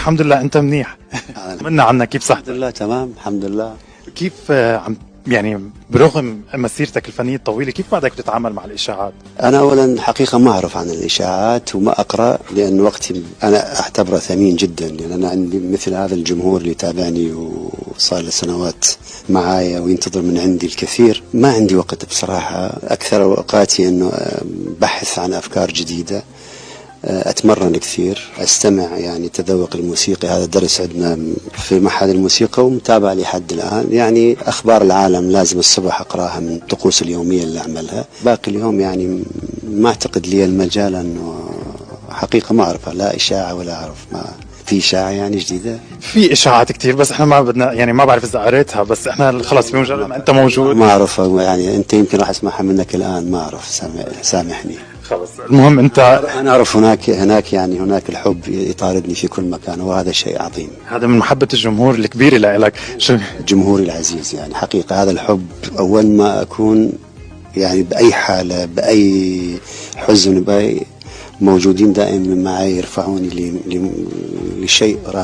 الحمد لله. انت منيح؟ منا عنك، كيف صحتك؟ الحمد لله تمام الحمد لله. كيف عم يعني برغم مسيرتك الفنية الطويلة كيف بعدك بتتعامل مع الإشاعات؟ أنا أولا حقيقة ما أعرف عن الإشاعات وما أقرأ، لأن وقتي أنا أعتبره ثمين جدا، لأن أنا عندي مثل هذا الجمهور اللي يتابعني وصار له سنوات معايا وينتظر من عندي الكثير. ما عندي وقت بصراحة، أكثر أوقاتي أنه بحث عن أفكار جديدة، أتمرن كثير، أستمع يعني تذوق الموسيقى، هذا درس عندنا في معهد الموسيقى ومتابع لحد الآن. يعني أخبار العالم لازم الصبح أقرأها من الطقوس اليومية اللي أعملها، باقي اليوم يعني ما أعتقد لي المجال، أنه حقيقة ما أعرفها، لا إشاعة ولا أعرف ما في إشاعة يعني جديدة. في إشاعات كتير بس احنا ما بدنا، يعني ما بعرف إذا قريتها، بس احنا خلاص بمجرد ما أنت موجود ما أعرفها، يعني أنت يمكن راح أسمعها منك الآن، ما أعرف، سامحني. خلاص. المهم أنت، أنا أعرف هناك يعني هناك الحب يطاردني في كل مكان، وهذا شيء عظيم. هذا من محبة الجمهور الكبيرة لك. جمهوري العزيز يعني حقيقة هذا الحب، أول ما أكون يعني بأي حالة بأي حزن بأي موجودين دائما معي، يرفعوني لشيء رائع.